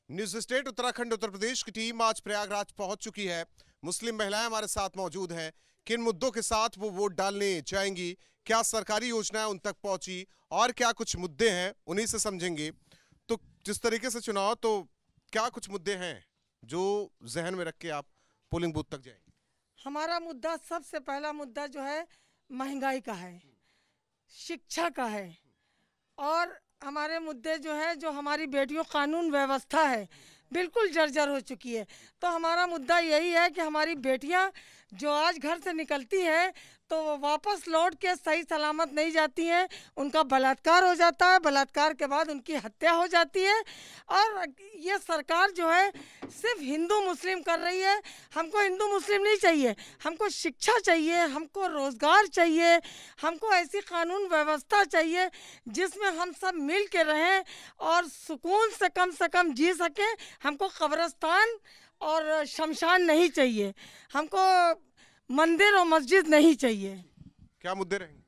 News state Uttarakhand Uttar Pradesh की team आज प्रयागराज पहुंच चुकी है। मुस्लिम महिलाएं हमारे साथ मौजूद हैं। किन मुद्दों के साथ वो वोट डालने जाएंगी, क्या सरकारी योजनाएं उन तक पहुंची और क्या कुछ मुद्दे हैं, उन्हीं से समझेंगे। तो जिस तरीके से चुनाव, तो क्या कुछ मुद्दे हैं जो जहन में रख के आप पोलिंग बूथ तक जाएंगे? हमारा मुद्दा, सबसे पहला मुद्दा जो है महंगाई का है, शिक्षा का है, और हमारे मुद्दे जो है, जो हमारी बेटियों कानून व्यवस्था है बिल्कुल जर्जर हो चुकी है। तो हमारा मुद्दा यही है कि हमारी बेटियां जो आज घर से निकलती हैं तो वो वापस लौट के सही सलामत नहीं जाती हैं, उनका बलात्कार हो जाता है, बलात्कार के बाद उनकी हत्या हो जाती है। और ये सरकार जो है सिर्फ हिंदू मुस्लिम कर रही है। हमको हिंदू मुस्लिम नहीं चाहिए, हमको शिक्षा चाहिए, हमको रोज़गार चाहिए, हमको ऐसी कानून व्यवस्था चाहिए जिसमें हम सब मिल के रहें और सुकून से कम जी सकें। हमको कब्रिस्तान और शमशान नहीं चाहिए, हमको मंदिर और मस्जिद नहीं चाहिए। क्या मुद्दे रहेंगे?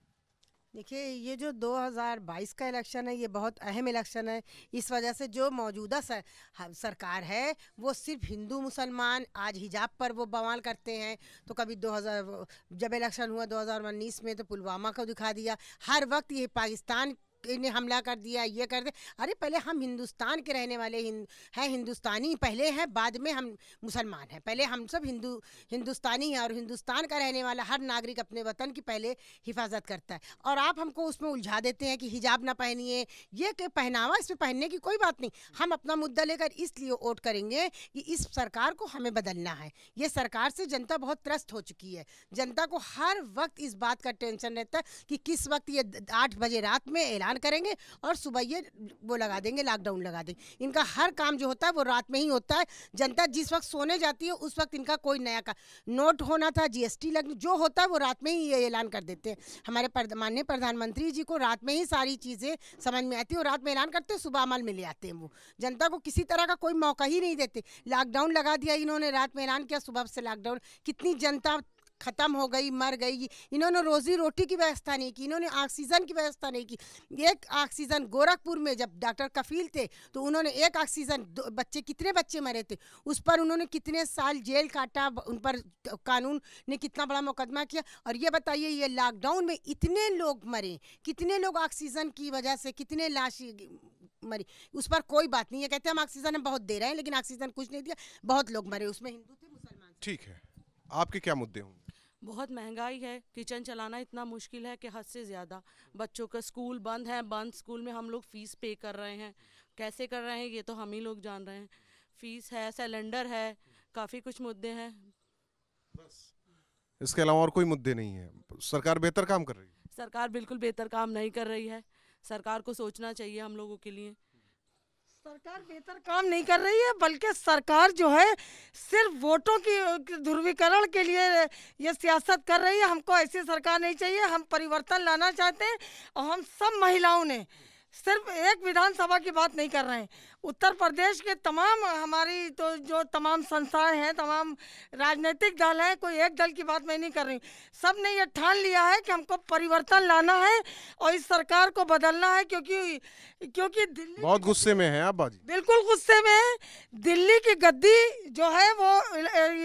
देखिए, ये जो 2022 का इलेक्शन है, ये बहुत अहम इलेक्शन है। इस वजह से जो मौजूदा सरकार है वो सिर्फ हिंदू मुसलमान, आज हिजाब पर वो बवाल करते हैं। तो कभी 2000 जब इलेक्शन हुआ 2019 में तो पुलवामा को दिखा दिया, हर वक्त ये पाकिस्तान ने हमला कर दिया, ये कर दे। अरे पहले हम हिंदुस्तान के रहने वाले हैं, हिंदुस्तानी पहले हैं, बाद में हम मुसलमान हैं। पहले हम सब हिंदुस्तानी हैं और हिंदुस्तान का रहने वाला हर नागरिक अपने वतन की पहले हिफाजत करता है। और आप हमको उसमें उलझा देते हैं कि हिजाब ना पहनिए, ये कि पहनावा, इसमें पहनने की कोई बात नहीं। हम अपना मुद्दा लेकर इसलिए वोट करेंगे कि इस सरकार को हमें बदलना है। ये सरकार से जनता बहुत त्रस्त हो चुकी है। जनता को हर वक्त इस बात का टेंशन रहता है कि किस वक्त ये 8 बजे रात में ऐलान करेंगे और सुबह ये वो लगा देंगे, लॉकडाउन लगा देंगे। इनका हर काम जो होता है वो रात में ही होता है। जनता जिस वक्त सोने जाती है उस वक्त इनका कोई नया का नोट होना था, जीएसटी लगना, जो होता है वो रात में ही ये ऐलान कर देते हैं। हमारे माननीय प्रधानमंत्री जी को रात में ही सारी चीज़ें समझ में आती है और रात में ऐलान करते हैं, सुबह अमल में ले आते हैं। वो जनता को किसी तरह का कोई मौका ही नहीं देते। लॉकडाउन लगा दिया इन्होंने, रात में ऐलान किया, सुबह से लॉकडाउन। कितनी जनता खत्म हो गई, मर गई। इन्होंने रोजी रोटी की व्यवस्था नहीं की, इन्होंने ऑक्सीजन की व्यवस्था नहीं की। एक ऑक्सीजन गोरखपुर में जब डॉक्टर कफील थे तो उन्होंने एक ऑक्सीजन, बच्चे कितने बच्चे मरे थे, उस पर उन्होंने कितने साल जेल काटा, उन पर कानून ने कितना बड़ा मुकदमा किया। और ये बताइए, ये लॉकडाउन में इतने लोग मरे, कितने लोग ऑक्सीजन की वजह से, कितने लाश मरी, उस पर कोई बात नहीं है। कहते हैं हम ऑक्सीजन हम बहुत दे रहे हैं, लेकिन ऑक्सीजन कुछ नहीं दिया। बहुत लोग मरे, उसमें हिंदू थे, मुसलमान थे। ठीक है, आपके क्या मुद्दे होंगे? बहुत महंगाई है, किचन चलाना इतना मुश्किल है कि हद से ज़्यादा। बच्चों का स्कूल बंद है, बंद स्कूल में हम लोग फ़ीस पे कर रहे हैं। कैसे कर रहे हैं ये तो हम ही लोग जान रहे हैं। फ़ीस है, सिलेंडर है, काफ़ी कुछ मुद्दे हैं। बस इसके अलावा और कोई मुद्दे नहीं है? सरकार बेहतर काम कर रही है? सरकार बिल्कुल बेहतर काम नहीं कर रही है। सरकार को सोचना चाहिए हम लोगों के लिए। सरकार बेहतर काम नहीं कर रही है, बल्कि सरकार जो है सिर्फ वोटों की ध्रुवीकरण के लिए ये सियासत कर रही है। हमको ऐसी सरकार नहीं चाहिए, हम परिवर्तन लाना चाहते हैं। और हम सब महिलाओं ने सिर्फ एक विधानसभा की बात नहीं कर रहे हैं, उत्तर प्रदेश के तमाम हमारी तो जो तमाम संस्थाएं हैं, तमाम राजनीतिक दल हैं, कोई एक दल की बात मैं नहीं कर रही। सब ने ये ठान लिया है कि हमको परिवर्तन लाना है और इस सरकार को बदलना है, क्योंकि दिल्ली बहुत गुस्से में है आप बाजी? बिल्कुल गुस्से में है। दिल्ली की गद्दी जो है वो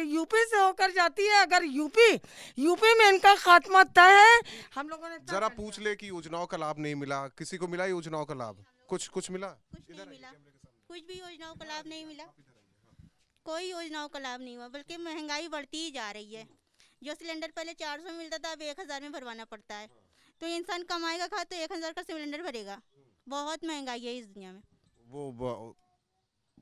यूपी से होकर जाती है। अगर यूपी में इनका खात्मा तय है। हम लोगों ने जरा पूछ ले कि योजनाओं का लाभ नहीं मिला, किसी को मिला योजनाओं का लाभ? कुछ मिला? कुछ नहीं मिला, कुछ भी योजनाओं का लाभ नहीं मिला। कोई योजनाओं का लाभ नहीं हुआ, बल्कि महंगाई बढ़ती ही जा रही है। जो सिलेंडर पहले 400 मिलता था, अब 1000 में भरवाना पड़ता है। तो इंसान कमाएगा खा तो 1000 का सिलेंडर भरेगा। बहुत महंगाई है इस दुनिया में। वो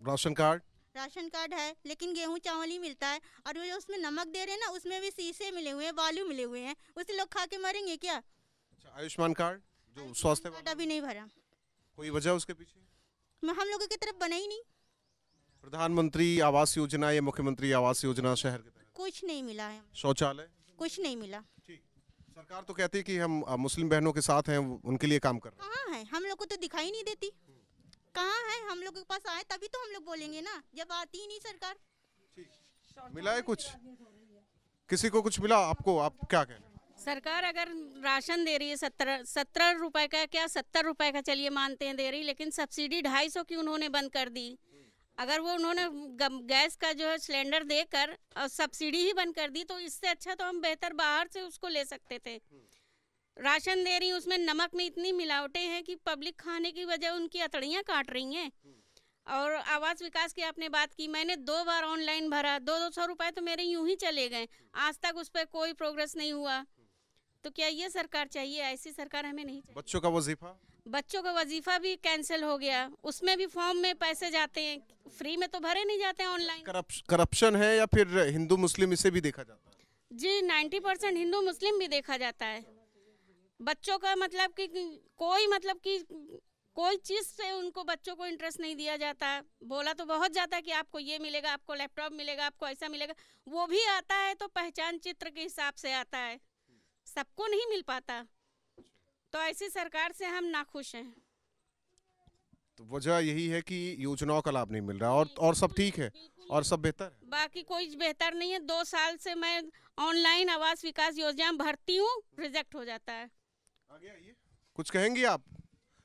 राशन कार्ड है, लेकिन गेहूं चावल ही मिलता है। और वो जो उसमें नमक दे रहे हैं ना, उसमें भी शीशे मिले हुए हैं, बालू मिले हुए हैं। उससे लोग खा के मरेंगे क्या? अच्छा, आयुष्मान कार्ड जो स्वास्थ्य कार्ड अभी नहीं भरा। कोई वजह उसके पीछे? हम लोगों की तरफ बना ही नहीं। प्रधानमंत्री आवास योजना या मुख्यमंत्री आवास योजना शहर के तहत कुछ नहीं मिला है। शौचालय कुछ नहीं मिला। ठीक, सरकार तो कहती है कि हम मुस्लिम बहनों के साथ हैं, उनके लिए काम कर रहे हैं। कहाँ है? हम लोग को तो दिखाई नहीं देती। कहाँ है? हम लोग के पास आए तभी तो हम लोग बोलेंगे ना, जब आती ही नहीं सरकार। मिला है कुछ? किसी को कुछ मिला आपको? आप क्या कहना? सरकार अगर राशन दे रही है 17 रुपए का, क्या 70 रुपए का चलिए मानते हैं दे रही, लेकिन सब्सिडी 250 की उन्होंने बंद कर दी। अगर वो उन्होंने गैस का जो है सिलेंडर देकर और सब्सिडी ही बंद कर दी तो इससे अच्छा तो हम बेहतर बाहर से उसको ले सकते थे। राशन दे रही, उसमें नमक में इतनी मिलावटें हैं कि पब्लिक खाने की वजह उनकी अतड़ियाँ काट रही हैं। और आवास विकास की आपने बात की, मैंने 2 बार ऑनलाइन भरा, 200 रुपए तो मेरे यूं ही चले गए, आज तक उस पर कोई प्रोग्रेस नहीं हुआ। तो क्या ये सरकार चाहिए? ऐसी सरकार हमें नहीं चाहिए। बच्चों का वजीफा, बच्चों का वजीफा भी कैंसिल हो गया, उसमें भी फॉर्म में पैसे जाते हैं, फ्री में तो भरे नहीं जाते हैं ऑनलाइन। करप्शन है या फिर हिंदू मुस्लिम, इसे भी देखा जाता है? जी 90% हिंदू मुस्लिम भी देखा जाता है। बच्चों का मतलब कि कोई चीज़ से उनको बच्चों को इंटरेस्ट नहीं दिया जाता। बोला तो बहुत जाता है कि आपको ये मिलेगा, आपको लैपटॉप मिलेगा, आपको ऐसा मिलेगा, वो भी आता है तो पहचान चित्र के हिसाब से आता है, सबको नहीं मिल पाता। तो ऐसी सरकार से हम नाखुश हैं। तो वजह यही है कि योजनाओं का लाभ नहीं मिल रहा, और सब ठीक है और सब बेहतर है? बाकी कोई बेहतर नहीं है। 2 साल से मैं ऑनलाइन आवास विकास योजना भरती हूँ, रिजेक्ट हो जाता है। आगे आइए, कुछ कहेंगी आप?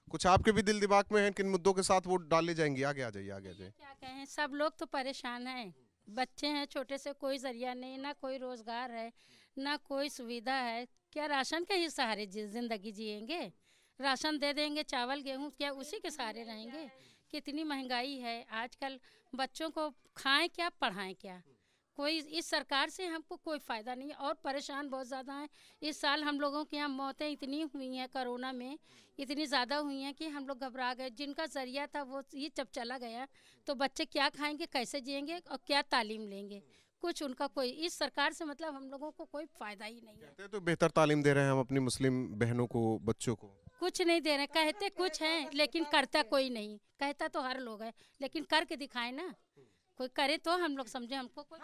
कुछ आपके भी दिल दिमाग में है किन मुद्दों के साथ वोट डाले जाएंगे? आगे आ जाइए, आगे आ जाइए। क्या कहें, सब लोग तो परेशान हैं। बच्चे हैं छोटे से, कोई जरिया नहीं, ना कोई रोजगार है, ना कोई सुविधा है। क्या राशन के ही सहारे जिंदगी जिएंगे? राशन दे देंगे, चावल गेहूं, क्या उसी के सहारे रहेंगे? कितनी महंगाई है आजकल, बच्चों को खाएं क्या, पढ़ाएं क्या? कोई इस सरकार से हमको कोई फ़ायदा नहीं है और परेशान बहुत ज़्यादा हैं। इस साल हम लोगों के यहाँ मौतें इतनी हुई हैं, कोरोना में इतनी ज़्यादा हुई हैं कि हम लोग घबरा गए। जिनका जरिया था वो ये जब चला गया तो बच्चे क्या खाएंगे, कैसे जिएंगे और क्या तालीम लेंगे? कुछ उनका कोई, इस सरकार से मतलब हम लोगों को कोई फ़ायदा ही नहीं है। कहते हैं तो बेहतर तालीम दे रहे हैं हम अपनी मुस्लिम बहनों को, बच्चों को। कुछ नहीं दे रहे, कहते कुछ हैं लेकिन करता कोई नहीं। कहता तो हर लोग है लेकिन करके दिखाए ना, कोई करे तो हम लोग समझे, हमको कोई